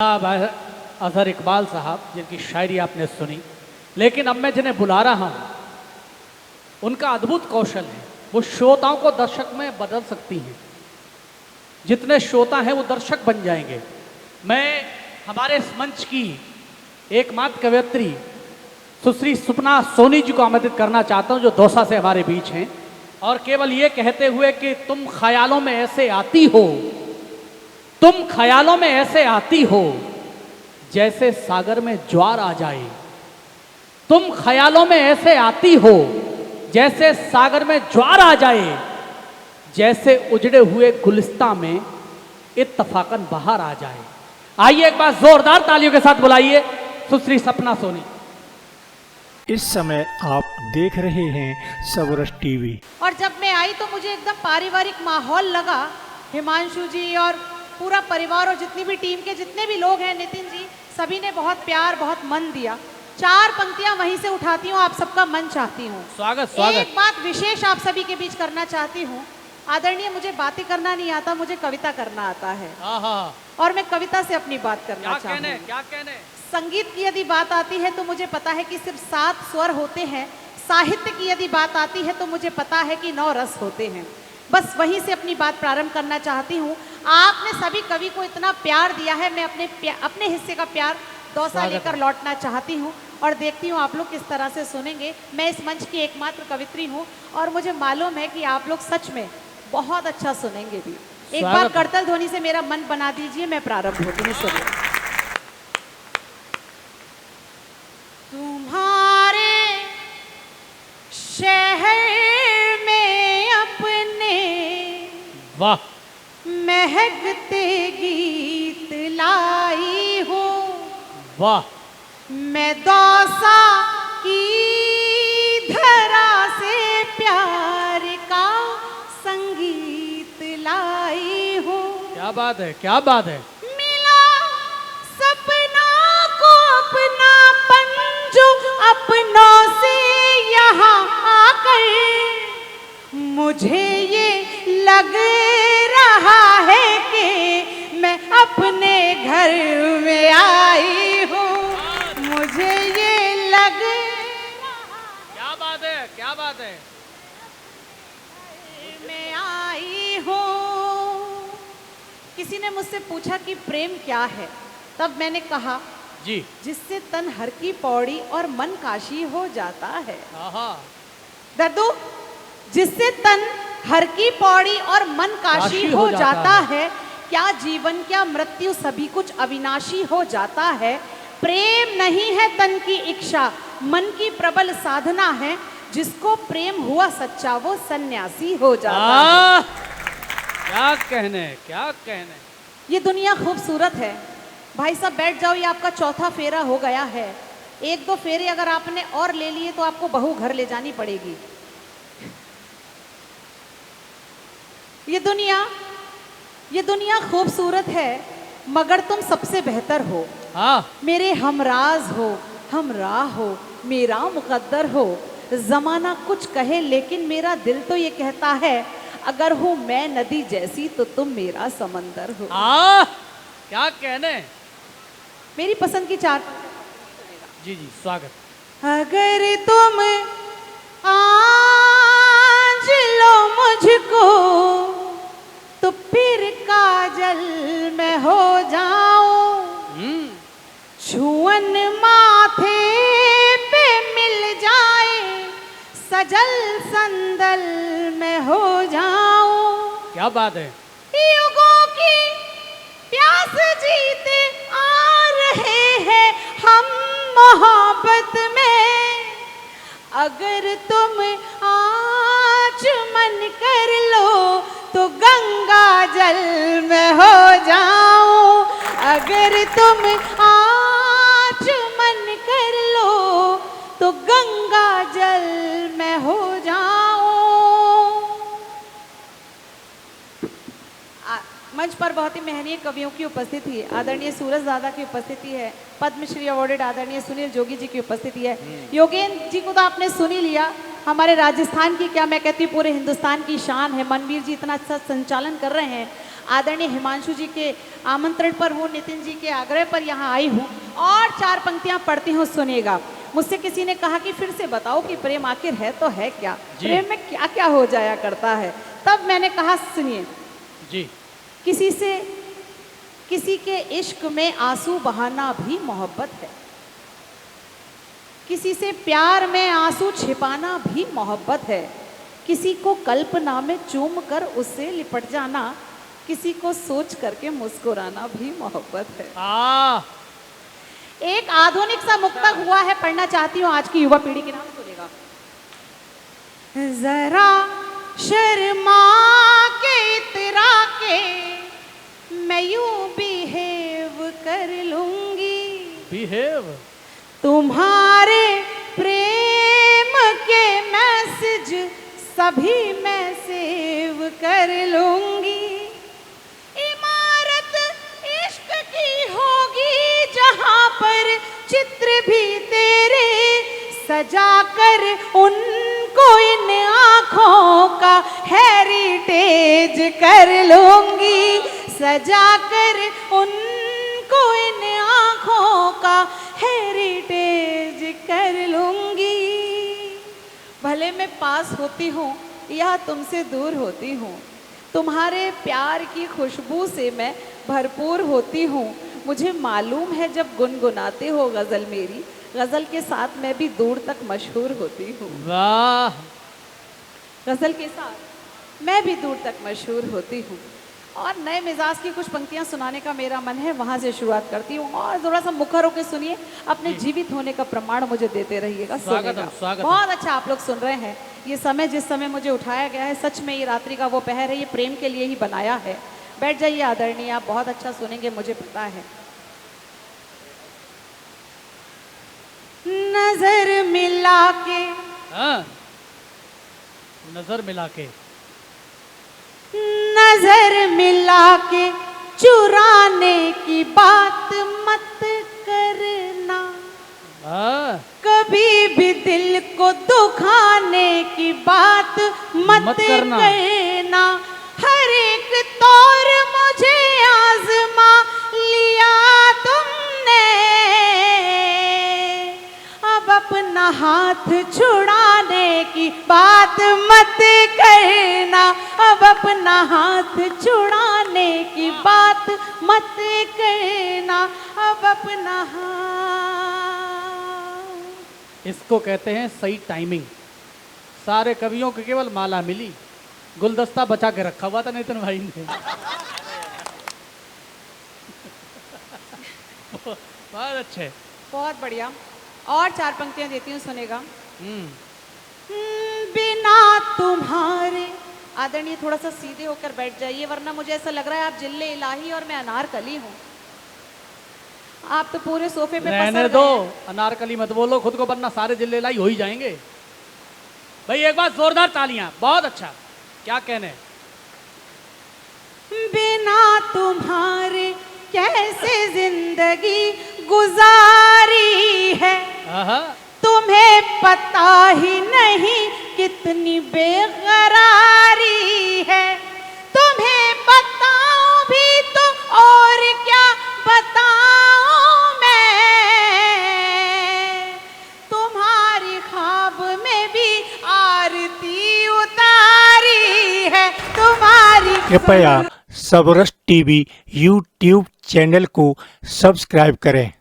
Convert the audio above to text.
अजहर इकबाल साहब जिनकी शायरी आपने सुनी, लेकिन अब मैं जिन्हें बुला रहा हूँ उनका अद्भुत कौशल है। वो श्रोताओं को दर्शक में बदल सकती हैं। जितने श्रोता हैं वो दर्शक बन जाएंगे। मैं हमारे इस मंच की एकमात्र कवयित्री सुश्री सपना सोनी जी को आमंत्रित करना चाहता हूँ, जो दौसा से हमारे बीच हैं, और केवल ये कहते हुए कि तुम ख्यालों में ऐसे आती हो, तुम ख्यालों में ऐसे आती हो जैसे सागर में ज्वार आ जाए। तुम ख्यालों में ऐसे आती हो जैसे सागर में ज्वार आ जाए, जैसे उजड़े हुए गुलिस्तां में इत्तफाकन बहार आ जाए। आइए एक बार जोरदार तालियों के साथ बुलाइए सुश्री सपना सोनी। इस समय आप देख रहे हैं सबरस टीवी। और जब मैं आई तो मुझे एकदम पारिवारिक माहौल लगा। हिमांशु जी और पूरा परिवार और जितनी भी टीम के जितने भी लोग हैं, नितिन जी, सभी ने बहुत प्यार बहुत मन दिया। चार पंक्तियां वहीं से उठाती हूँ, आप सबका मन चाहती हूँ। स्वागत स्वागत। एक बात विशेष आप सभी के बीच करना चाहती हूँ। आदरणीय, मुझे बातें करना नहीं आता, मुझे कविता करना आता है। और मैं कविता से अपनी बात करना चाहती हूँ। क्या कहने? संगीत की यदि बात आती है तो मुझे पता है कि सिर्फ 7 स्वर होते हैं। साहित्य की यदि बात आती है तो मुझे पता है कि 9 रस होते हैं। बस वहीं से अपनी बात प्रारंभ करना चाहती हूँ। आपने सभी कवि को इतना प्यार दिया है, मैं अपने हिस्से का प्यार दौसा लेकर लौटना चाहती हूँ और देखती हूँ आप लोग किस तरह से सुनेंगे। मैं इस मंच की एकमात्र कवित्री हूँ और मुझे मालूम है कि आप लोग सच में बहुत अच्छा सुनेंगे भी। एक बार करतल ध्वनि से मेरा मन बना दीजिए, मैं प्रारंभ होती हूँ। सुनिए। तुम्हारे शहर में अपने वाह महकते गीत लाई हो। वाह। मैं दौसा की धरा से प्यार का संगीत लाई हूँ। क्या बात है, क्या बात है। मिला सपना को अपनापन जो अपनों से यहाँ आकर मुझे ये लग रहा है कि मैं अपने घर में आई हूँ। मुझे ये लग क्या बात है, क्या बात है। मैं आई हूँ। किसी ने मुझसे पूछा कि प्रेम क्या है, तब मैंने कहा जी, जिससे तन हर की पौड़ी और मन काशी हो जाता है। आहा। दर्दू, जिससे तन हर की पौड़ी और मन काशी हो जाता है। क्या जीवन क्या मृत्यु सभी कुछ अविनाशी हो जाता है। प्रेम नहीं है तन की इच्छा, मन की प्रबल साधना है। जिसको प्रेम हुआ सच्चा वो सन्यासी हो जाता है। क्या कहने, क्या कहने। ये दुनिया खूबसूरत है। भाई साहब बैठ जाओ, ये आपका चौथा फेरा हो गया है। 1-2 फेरे अगर आपने और ले लिए तो आपको बहू घर ले जानी पड़ेगी। ये दुनिया खूबसूरत है मगर तुम सबसे बेहतर हो। मेरे हमराज हो, हमराह हो, मेरा मुकद्दर हो। जमाना कुछ कहे लेकिन मेरा दिल तो ये कहता है, अगर हूँ मैं नदी जैसी तो तुम मेरा समंदर हो। क्या कहने। मेरी पसंद की 4। जी जी, स्वागत। अगर तुम आज लो मुझको तो फिर काजल मैं हो जाऊं। छुअन माथे पे मिल जाए सजल संदल मैं हो जाऊं। क्या बात है। युगों की प्यास जीते आ रहे हैं हम मोहब्बत में। अगर तुम आज मन कर लो तो गंगा जल में हो जाऊं। अगर तुम आज मन कर लो तो गंगा जल में हो जाऊं। मंच पर बहुत ही महनीय कवियों की उपस्थिति है। आदरणीय सूरज दादा की उपस्थिति है। पद्मश्री अवार्डेड आदरणीय सुनील जोगी जी की उपस्थिति है। योगेंद्र जी को तो आपने सुन ही लिया, हमारे राजस्थान की क्या मैं कहती हूँ पूरे हिंदुस्तान की शान है। मनवीर जी इतना अच्छा संचालन कर रहे हैं। आदरणीय हिमांशु जी के आमंत्रण पर हूँ, नितिन जी के आग्रह पर यहाँ आई हूँ और 4 पंक्तियाँ पढ़ती हूँ, सुनिएगा। मुझसे किसी ने कहा कि फिर से बताओ कि प्रेम आखिर है तो है क्या, जी। प्रेम में क्या क्या हो जाया करता है। तब मैंने कहा सुनिए, जी। किसी के इश्क में आंसू बहाना भी मोहब्बत है, किसी से प्यार में आंसू छिपाना भी मोहब्बत है, किसी को कल्पना में चूम कर उससे लिपट जाना, किसी को सोच करके मुस्कुराना भी मोहब्बत है। एक आधुनिक सा मुक्तक हुआ है, पढ़ना चाहती हूँ आज की युवा पीढ़ी के नाम, सुनेगा। जरा शर्मा के इतरा के मैं यूं बिहेव कर लूंगी, बिहेव तुम्हारे प्रेम के मैसेज सभी मैं सेव कर लूंगी, इमारत इश्क की होगी जहां पर चित्र भी तेरे सजा कर उनको इन आँखों का हेरिटेज कर लूंगी, सजा कर उनको इन आँखों का हेरिटेज कर लूंगी। भले मैं पास होती हूँ या तुमसे दूर होती हूँ, तुम्हारे प्यार की खुशबू से मैं भरपूर होती हूँ। मुझे मालूम है जब गुनगुनाते हो गज़ल मेरी, गज़ल के साथ मैं भी दूर तक मशहूर होती हूँ। वाह, गज़ल के साथ मैं भी दूर तक मशहूर होती हूँ। और नए मिजाज की कुछ पंक्तियाँ सुनाने का मेरा मन है, वहाँ से शुरुआत करती हूँ और थोड़ा सा मुखर होकर सुनिए, अपने जीवित होने का प्रमाण मुझे देते रहिएगा। स्वागत है, स्वागत है। बहुत अच्छा आप लोग सुन रहे हैं। ये समय जिस समय मुझे उठाया गया है, सच में ये रात्रि का वो पहर है, ये प्रेम के लिए ही बनाया है। बैठ जाइए आदरणीय, आप बहुत अच्छा सुनेंगे मुझे पता है। नजर मिला के, हाँ, नजर मिला के, नजर मिला के चुराने की बात मत करना, हाँ, कभी भी दिल को दुखाने की बात मत करना। हर एक तौर मुझे आजमा लिया तुमने, अब अपना हाथ छुड़ाने की बात मत करना, अब अपना हाथ छुड़ाने की बात मत करना, अब अपना हाथ। इसको कहते हैं सही टाइमिंग। सारे कवियों को केवल माला मिली, गुलदस्ता बचा के रखा हुआ था नितिन भाई ने। बहुत अच्छे, बहुत बढ़िया। और 4 पंक्तियां देती हूँ, सुनेगा। बिना तुम्हारे, आदरणीय थोड़ा सा सीधे होकर बैठ जाइए, वरना मुझे ऐसा लग रहा है आप जिल्ले इलाही और मैं अनारकली हूँ। आप तो पूरे सोफे पे रहने पसर दो, गए हैं। अनारकली मत बोलो खुद को, वरना सारे जिले लाई हो ही जाएंगे। भाई एक बार जोरदार तालियां, बहुत अच्छा, क्या कहने। बिना तुम्हारे कैसे जिंदगी गुजारी है, आहा, तुम्हें पता ही नहीं कितनी बेकरारी है, तुम्हें बताऊं भी तो और क्या बताऊं मैं, तुम्हारी ख्वाब में भी आरती उतारी है, तुम्हारी। कृपया सबरस टीवी यूट्यूब चैनल को सब्सक्राइब करें।